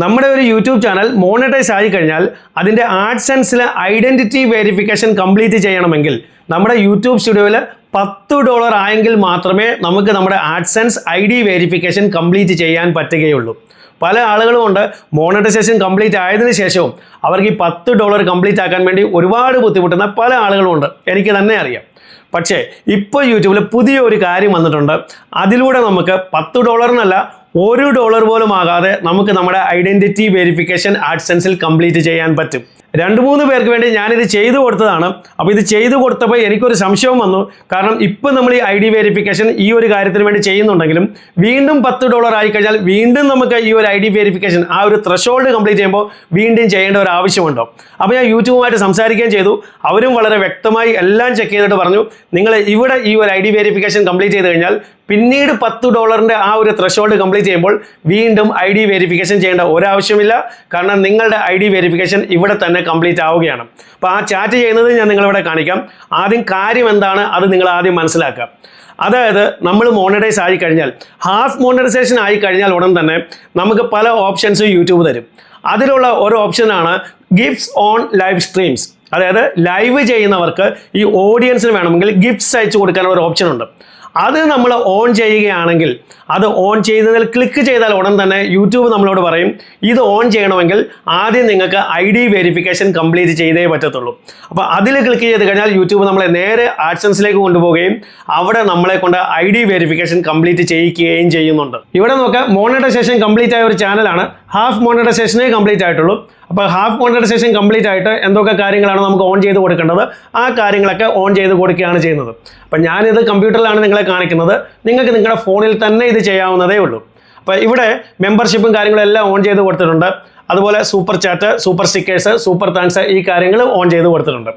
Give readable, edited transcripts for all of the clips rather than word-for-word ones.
നമ്മുടെ ഒരു YouTube channel monetise ആയി കഴിഞ്ഞാൽ അതിൻ്റെ ആഡ്സെൻസിലെ ഐഡൻറ്റിറ്റി വെരിഫിക്കേഷൻ കംപ്ലീറ്റ് ചെയ്യണമെങ്കിൽ നമ്മുടെ യൂട്യൂബ് സ്റ്റുഡിയോയിൽ $10 ആയെങ്കിൽ മാത്രമേ നമുക്ക് നമ്മുടെ ആഡ്സെൻസ് ID വെരിഫിക്കേഷൻ കംപ്ലീറ്റ് ചെയ്യാൻ പറ്റുകയുള്ളൂ. പല ആളുകളും ഉണ്ട് മോണിറ്റൈസേഷൻ കംപ്ലീറ്റ് ആയതിനു ശേഷവും അവർക്ക് ഈ $10 കംപ്ലീറ്റ് ആക്കാൻ വേണ്ടി ഒരുപാട് ബുദ്ധിമുട്ടുന്ന പല ആളുകളുമുണ്ട്. എനിക്ക് തന്നെ അറിയാം. പക്ഷേ ഇപ്പോൾ യൂട്യൂബിൽ പുതിയൊരു കാര്യം വന്നിട്ടുണ്ട്. അതിലൂടെ നമുക്ക് $10 എന്നല്ല $1 പോലും ആകാതെ നമുക്ക് നമ്മുടെ ഐഡൻറ്റിറ്റി വെരിഫിക്കേഷൻ ആഡ്സെൻസിൽ കംപ്ലീറ്റ് ചെയ്യാൻ പറ്റും. 2-3 പേർക്ക് വേണ്ടി ഞാനിത് ചെയ്തു കൊടുത്തതാണ്. അപ്പോൾ ഇത് ചെയ്തു കൊടുത്തപ്പോൾ എനിക്കൊരു സംശയം വന്നു. കാരണം ഇപ്പോൾ നമ്മൾ ഈ ID വെരിഫിക്കേഷൻ ഈ ഒരു കാര്യത്തിന് വേണ്ടി ചെയ്യുന്നുണ്ടെങ്കിലും വീണ്ടും $10 ആയി കഴിഞ്ഞാൽ വീണ്ടും നമുക്ക് ഈ ഒരു ID വെരിഫിക്കേഷൻ ആ ഒരു ത്രഷോൾഡ് കംപ്ലീറ്റ് ചെയ്യുമ്പോൾ വീണ്ടും ചെയ്യേണ്ട ഒരു ആവശ്യമുണ്ടോ? അപ്പോൾ ഞാൻ യൂട്യൂബുമായിട്ട് സംസാരിക്കുകയും ചെയ്തു. അവരും വളരെ വ്യക്തമായി എല്ലാം ചെക്ക് ചെയ്തിട്ട് പറഞ്ഞു, നിങ്ങൾ ഇവിടെ ഈ ഒരു ID വെരിഫിക്കേഷൻ കംപ്ലീറ്റ് ചെയ്ത് കഴിഞ്ഞാൽ പിന്നീട് $10 ആ ഒരു ത്രഷോൾഡ് കംപ്ലീറ്റ് ചെയ്യുമ്പോൾ വീണ്ടും ID വെരിഫിക്കേഷൻ ചെയ്യേണ്ട ഒരാവശ്യമില്ല. കാരണം നിങ്ങളുടെ ID വെരിഫിക്കേഷൻ ഇവിടെ തന്നെ കംപ്ലീറ്റ് ആവുകയാണ്. അപ്പോൾ ആ ചാറ്റ് ചെയ്യുന്നത് ഞാൻ നിങ്ങളിവിടെ കാണിക്കാം. ആദ്യം കാര്യം എന്താണ് അത് നിങ്ങൾ ആദ്യം മനസ്സിലാക്കുക. അതായത് നമ്മൾ മോണിറ്റൈസ് ആയി കഴിഞ്ഞാൽ ഹാഫ് മോണിറ്റൈസേഷൻ ആയി കഴിഞ്ഞാൽ ഉടൻ തന്നെ നമുക്ക് പല ഓപ്ഷൻസും യൂട്യൂബ് തരും. അതിലുള്ള ഒരു ഓപ്ഷനാണ് ഗിഫ്റ്റ്സ് ഓൺ ലൈവ് സ്ട്രീംസ്. അതായത് ലൈവ് ചെയ്യുന്നവർക്ക് ഈ ഓഡിയൻസിന് വേണമെങ്കിൽ ഗിഫ്റ്റ്സ് അയച്ചു കൊടുക്കാനുള്ള ഒരു ഓപ്ഷൻ ഉണ്ട്. അത് നമ്മൾ ഓൺ ചെയ്യുകയാണെങ്കിൽ അത് ഓൺ ചെയ്തതിൽ ക്ലിക്ക് ചെയ്താൽ ഉടൻ തന്നെ യൂട്യൂബ് നമ്മളോട് പറയും ഇത് ഓൺ ചെയ്യണമെങ്കിൽ ആദ്യം നിങ്ങൾക്ക് ID വെരിഫിക്കേഷൻ കംപ്ലീറ്റ് ചെയ്തേ പറ്റത്തുള്ളൂ. അപ്പോൾ അതിൽ ക്ലിക്ക് ചെയ്ത് കഴിഞ്ഞാൽ യൂട്യൂബ് നമ്മളെ നേരെ ആഡ്സെൻസിലേക്ക് കൊണ്ടുപോവുകയും അവിടെ നമ്മളെ കൊണ്ട് ID വെരിഫിക്കേഷൻ കംപ്ലീറ്റ് ചെയ്യിക്കുകയും ചെയ്യുന്നുണ്ട്. ഇവിടെ നോക്കുക, മോണിറ്റൈസേഷൻ കംപ്ലീറ്റ് ആയ ഒരു ചാനലാണ്. ഹാഫ് മോണിറ്റൈസേഷനേ കംപ്ലീറ്റ് ആയിട്ടുള്ളൂ. അപ്പോൾ ഹാഫ് മോണിറ്റൈസേഷൻ കംപ്ലീറ്റ് ആയിട്ട് എന്തൊക്കെ കാര്യങ്ങളാണ് നമുക്ക് ഓൺ ചെയ്ത് കൊടുക്കേണ്ടത് ആ കാര്യങ്ങളൊക്കെ ഓൺ ചെയ്ത് കൊടുക്കുകയാണ് ചെയ്യുന്നത്. അപ്പോൾ ഞാനിത് കമ്പ്യൂട്ടറിലാണ് നിങ്ങളെ കാണിക്കുന്നത്. നിങ്ങൾക്ക് നിങ്ങളുടെ ഫോണിൽ തന്നെ ഇത് ചെയ്യാവുന്നതേ ഉള്ളൂ. അപ്പോൾ ഇവിടെ മെമ്പർഷിപ്പും കാര്യങ്ങളെല്ലാം ഓൺ ചെയ്ത് കൊടുത്തിട്ടുണ്ട്. അതുപോലെ super chat, super stickers, super thanks ഈ കാര്യങ്ങൾ ഓൺ ചെയ്ത് കൊടുത്തിട്ടുണ്ട്.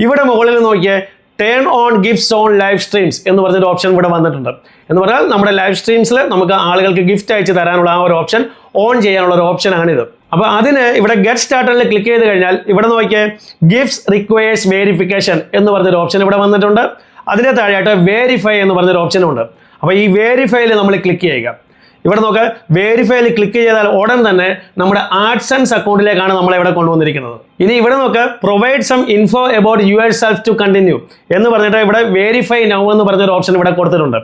ഇവിടെ മുകളിൽ നോക്കിയേ turn on gifts on live streams എന്ന് പറഞ്ഞൊരു ഓപ്ഷൻ ഇവിടെ വന്നിട്ടുണ്ട്. എന്ന് പറഞ്ഞാൽ നമ്മുടെ ലൈവ് സ്ട്രീംസിൽ നമുക്ക് ആളുകൾക്ക് ഗിഫ്റ്റ് അയച്ച് തരാനുള്ള ആ ഒരു ഓപ്ഷൻ ഓൺ ചെയ്യാനുള്ള ഒരു ഓപ്ഷനാണിത്. അപ്പോൾ അതിന് ഇവിടെ ഗെറ്റ് സ്റ്റാർട്ടറിൽ ക്ലിക്ക് ചെയ്ത് കഴിഞ്ഞാൽ ഇവിടെ നോക്കിയേ ഗിഫ്റ്റ്സ് റിക്വയേഴ്സ് വെരിഫിക്കേഷൻ എന്ന് പറഞ്ഞൊരു ഓപ്ഷൻ ഇവിടെ വന്നിട്ടുണ്ട്. അതിൻ്റെ താഴെയായിട്ട് വെരിഫൈ എന്ന് പറഞ്ഞൊരു ഓപ്ഷനും ഉണ്ട്. അപ്പോൾ ഈ വെരിഫൈയിൽ നമ്മൾ ക്ലിക്ക് ചെയ്യുക. ഇവിടെ നോക്കുക, വെരിഫൈയിൽ ക്ലിക്ക് ചെയ്താൽ ഉടൻ തന്നെ നമ്മുടെ ആഡ്സെൻസ് അക്കൗണ്ടിലേക്കാണ് നമ്മളെ ഇവിടെ കൊണ്ടുവന്നിരിക്കുന്നത്. ഇനി ഇവിടെ നോക്കുക, provide some info about yourself to continue എന്ന് പറഞ്ഞിട്ട് ഇവിടെ വെരിഫൈ നൗ എന്ന് പറഞ്ഞൊരു ഓപ്ഷൻ ഇവിടെ കൊടുത്തിട്ടുണ്ട്.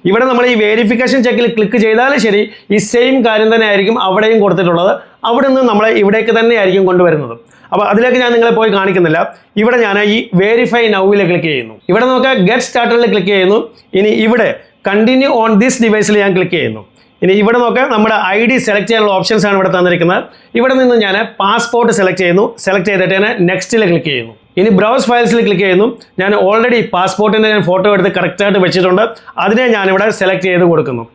ഇവിടെ നമ്മൾ ഈ വെരിഫിക്കേഷൻ ചെക്കിൽ ക്ലിക്ക് ചെയ്താലും ശരി ഈ സെയിം കാര്യം തന്നെ ആയിരിക്കും അവിടെയും കൊടുത്തിട്ടുള്ളത്. അവിടെ നിന്ന് നമ്മളെ ഇവിടേക്ക് തന്നെ ആയിരിക്കും കൊണ്ടുവരുന്നത്. അപ്പോൾ അതിലേക്ക് ഞാൻ നിങ്ങളെ പോയി കാണിക്കുന്നില്ല. ഇവിടെ ഞാൻ ഈ വെരിഫൈ നൗവിൽ ക്ലിക്ക് ചെയ്യുന്നു. ഇവിടെ നോക്കുക, ഗെറ്റ് സ്റ്റാർട്ടറിൽ ക്ലിക്ക് ചെയ്യുന്നു. ഇനി ഇവിടെ കണ്ടിന്യൂ ഓൺ ദിസ് ഡിവൈസിൽ ഞാൻ ക്ലിക്ക് ചെയ്യുന്നു. ഇനി ഇവിടെ നോക്കുക, നമ്മുടെ ID സെലക്ട് ചെയ്യാനുള്ള ഓപ്ഷൻസ് ആണ് ഇവിടെ തന്നിരിക്കുന്നത്. ഇവിടെ നിന്ന് ഞാൻ പാസ്പോർട്ട് സെലക്ട് ചെയ്യുന്നു. സെലക്ട് ചെയ്തിട്ട് ഞാൻ നെക്സ്റ്റിൽ ക്ലിക്ക് ചെയ്യുന്നു. ഇനി ബ്രൗസ് ഫയൽസിൽ ക്ലിക്ക് ചെയ്യുന്നു. ഞാൻ ഓൾറെഡി പാസ്പോർട്ടിൻ്റെ ഞാൻ ഫോട്ടോ എടുത്ത് കറക്റ്റായിട്ട് വെച്ചിട്ടുണ്ട്. അതിനെ ഞാനിവിടെ സെലക്ട് ചെയ്ത് കൊടുക്കുന്നു.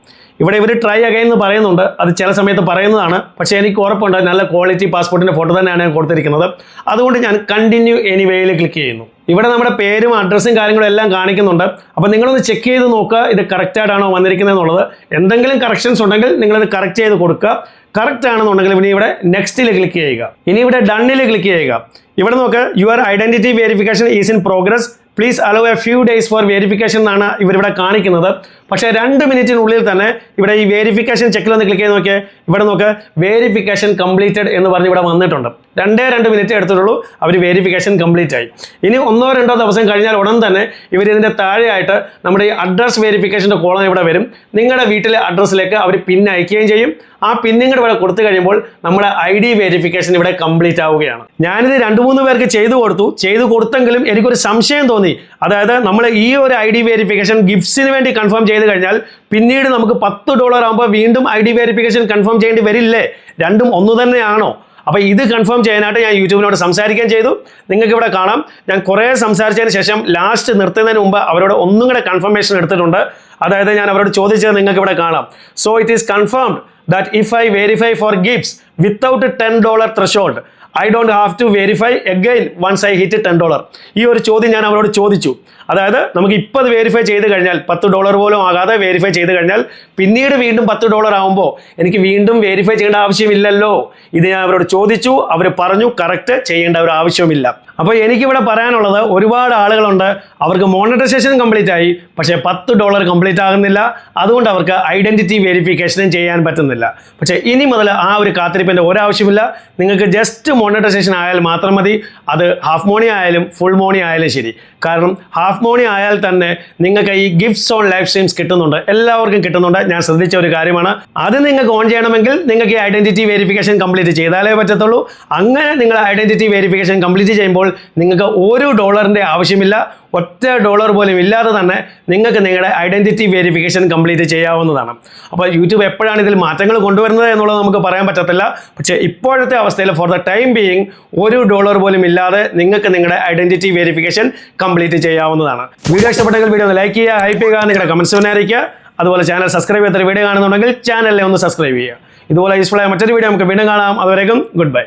ഇവിടെ ഇവർ ട്രൈ അഗൈൻ എന്ന് പറയുന്നുണ്ട്. അത് ചില സമയത്ത് പറയുന്നതാണ്. പക്ഷേ എനിക്ക് ഉറപ്പുണ്ട് നല്ല ക്വാളിറ്റി പാസ്പോർട്ടിൻ്റെ ഫോട്ടോ തന്നെയാണ് ഞാൻ കൊടുത്തിരിക്കുന്നത്. അതുകൊണ്ട് ഞാൻ കണ്ടിന്യൂ എനിവേയിൽ ക്ലിക്ക് ചെയ്യുന്നു. ഇവിടെ നമ്മുടെ പേരും അഡ്രസ്സും കാര്യങ്ങളും എല്ലാം കാണിക്കുന്നുണ്ട്. അപ്പോൾ നിങ്ങളൊന്ന് ചെക്ക് ചെയ്ത് നോക്കുക ഇത് കറക്റ്റായിട്ടാണോ വന്നിരിക്കുന്നത് എന്നുള്ളത്. എന്തെങ്കിലും കറക്ഷൻസ് ഉണ്ടെങ്കിൽ നിങ്ങളത് കറക്റ്റ് ചെയ്ത് കൊടുക്കുക. കറക്റ്റ് ആണെന്നുണ്ടെങ്കിൽ ഇനി ഇവിടെ നെക്സ്റ്റിൽ ക്ലിക്ക് ചെയ്യുക. ഇനി ഇവിടെ ഡണ്ണിൽ ക്ലിക്ക് ചെയ്യുക. ഇവിടെ നോക്കുക, your identity verification is in progress, please allow A few days for verification എന്നാണ് ഇവരിവിടെ കാണിക്കുന്നത്. പക്ഷേ 2 മിനിറ്റിനുള്ളിൽ തന്നെ ഇവിടെ ഈ വെരിഫിക്കേഷൻ ചെക്കിൽ ഒന്ന് ക്ലിക്ക് ചെയ്ത് നോക്കിയാൽ ഇവിടെ നോക്കുക വെരിഫിക്കേഷൻ കംപ്ലീറ്റഡ് എന്ന് പറഞ്ഞ് ഇവിടെ വന്നിട്ടുണ്ട്. 2 മിനിറ്റ് എടുത്തിട്ടുള്ളൂ അവർ വെരിഫിക്കേഷൻ കംപ്ലീറ്റ് ആയി. ഇനി 1-2 ദിവസം കഴിഞ്ഞാൽ ഉടൻ തന്നെ ഇവർ ഇതിൻ്റെ താഴെയായിട്ട് നമ്മുടെ ഈ അഡ്രസ് വെരിഫിക്കേഷൻ്റെ കോളം ഇവിടെ വരും. നിങ്ങളുടെ വീട്ടിലെ അഡ്രസ്സിലേക്ക് അവർ പിൻ അയക്കുകയും ചെയ്യും. ആ പിന്നിങ്ങോട്ട് ഇവിടെ കൊടുത്തു കഴിയുമ്പോൾ നമ്മുടെ ID വെരിഫിക്കേഷൻ ഇവിടെ കംപ്ലീറ്റ് ആവുകയാണ്. ഞാനിത് 2-3 പേർക്ക് ചെയ്തു കൊടുത്തെങ്കിലും എനിക്കൊരു സംശയം തോന്നി. അതായത് നമ്മൾ ഈ ഒരു ID വെരിഫിക്കേഷൻ ഗിഫ്റ്റ്സിന് വേണ്ടി കൺഫേം ചെയ്ത് കഴിഞ്ഞാൽ പിന്നീട് നമുക്ക് $10 ആകുമ്പോൾ വീണ്ടും ID വെരിഫിക്കേഷൻ കൺഫേം ചെയ്യേണ്ടി വരില്ലേ? രണ്ടും ഒന്ന് തന്നെയാണോ? അപ്പോൾ ഇത് കൺഫേം ചെയ്യാനായിട്ട് ഞാൻ യൂട്യൂബിനോട് സംസാരിക്കുകയും ചെയ്തു. നിങ്ങൾക്ക് ഇവിടെ കാണാം, ഞാൻ കുറേ സംസാരിച്ചതിന് ശേഷം ലാസ്റ്റ് നിർത്തുന്നതിന് മുമ്പ് അവരോട് ഒന്നും കൂടെ കൺഫർമേഷൻ എടുത്തിട്ടുണ്ട്. അതായത് ഞാൻ അവരോട് ചോദിച്ചത് നിങ്ങൾക്ക് ഇവിടെ കാണാം. So it is confirmed that if I verify for gifts without a $10 threshold, I don't have to verify again once I hit $10. ഈ ഒരു ചോദ്യം ഞാൻ അവരോട് ചോദിച്ചു. അതായത് നമുക്ക് ഇപ്പോൾ അത് വെരിഫൈ ചെയ്ത് കഴിഞ്ഞാൽ $10 പോലും ആകാതെ വെരിഫൈ ചെയ്ത് കഴിഞ്ഞാൽ പിന്നീട് വീണ്ടും $10 ആകുമ്പോൾ എനിക്ക് വീണ്ടും വെരിഫൈ ചെയ്യേണ്ട ആവശ്യമില്ലല്ലോ. ഇത് ഞാൻ അവരോട് ചോദിച്ചു. അവർ പറഞ്ഞു കറക്റ്റ്, ചെയ്യേണ്ട ഒരു ആവശ്യമില്ല. അപ്പോൾ എനിക്കിവിടെ പറയാനുള്ളത്, ഒരുപാട് ആളുകളുണ്ട് അവർക്ക് മോണിറ്റൈസേഷൻ കംപ്ലീറ്റ് ആയി, പക്ഷേ $10 കംപ്ലീറ്റ് ആകുന്നില്ല. അതുകൊണ്ട് അവർക്ക് ഐഡൻറ്റിറ്റി വെരിഫിക്കേഷനും ചെയ്യാൻ പറ്റുന്നില്ല. പക്ഷേ ഇനി മുതൽ ആ ഒരു കാത്തിരിപ്പിൻ്റെ ഒരാവശ്യമില്ല. നിങ്ങൾക്ക് ജസ്റ്റ് മോണിറ്റൈസേഷൻ ആയാൽ മാത്രം മതി. അത് ഹാഫ് മോണി ആയാലും ഫുൾ മോണി ആയാലും ശരി. കാരണം ഹാഫ് മോണി ആയാൽ തന്നെ നിങ്ങൾക്ക് ഈ ഗിഫ്റ്റ്സ് ഓൺ ലൈവ് സ്ട്രീംസ് കിട്ടുന്നുണ്ട്, എല്ലാവർക്കും കിട്ടുന്നുണ്ട്. ഞാൻ ശ്രദ്ധിച്ച ഒരു കാര്യമാണ്. അത് നിങ്ങൾക്ക് ഓൺ ചെയ്യണമെങ്കിൽ നിങ്ങൾക്ക് ഈ ഐഡൻറ്റിറ്റി വെരിഫിക്കേഷൻ കംപ്ലീറ്റ് ചെയ്താലേ പറ്റത്തുള്ളൂ. അങ്ങനെ നിങ്ങൾ ഐഡൻറ്റിറ്റി വെരിഫിക്കേഷൻ കംപ്ലീറ്റ് ചെയ്യുമ്പോൾ നിങ്ങൾക്ക് $1 ആവശ്യമില്ല. $1 പോലും ഇല്ലാതെ തന്നെ നിങ്ങൾക്ക് നിങ്ങളുടെ ഐഡൻറ്റിറ്റി വെരിഫിക്കേഷൻ കംപ്ലീറ്റ് ചെയ്യാവുന്നതാണ്. അപ്പോൾ യൂട്യൂബ് എപ്പോഴാണ് ഇതിൽ മാറ്റങ്ങൾ കൊണ്ടുവരുന്നത് എന്നുള്ളത് നമുക്ക് പറയാൻ പറ്റത്തില്ല. പക്ഷേ ഇപ്പോഴത്തെ അവസ്ഥയിൽ ഫോർ ദ ടൈം ബീയിങ് $1 പോലും ഇല്ലാതെ നിങ്ങൾക്ക് നിങ്ങളുടെ ഐഡൻറ്റിറ്റി വെരിഫിക്കേഷൻ കംപ്ലീറ്റ് ചെയ്യാവുന്നതാണ്. വീഡിയോ ഇഷ്ടപ്പെട്ടെങ്കിൽ വീഡിയോ ഒന്ന് ലൈക്ക് ചെയ്യുക, ഹൈപ്പ് ചെയ്യുക, നിങ്ങളുടെ കമൻറ്റ്സ് തന്നെ അറിയിക്കുക. അതുപോലെ ചാനൽ സബ്സ്ക്രൈബ് ചെയ്യാത്ത വീഡിയോ കാണുന്നുണ്ടെങ്കിൽ ചാനലിനെ ഒന്ന് സബ്സ്ക്രൈബ് ചെയ്യുക. ഇതുപോലെ യൂസ്ഫുൾ ആയ മറ്റൊരു വീഡിയോ നമുക്ക് വീണ്ടും കാണാം. അതുവരേക്കും ഗുഡ് ബൈ.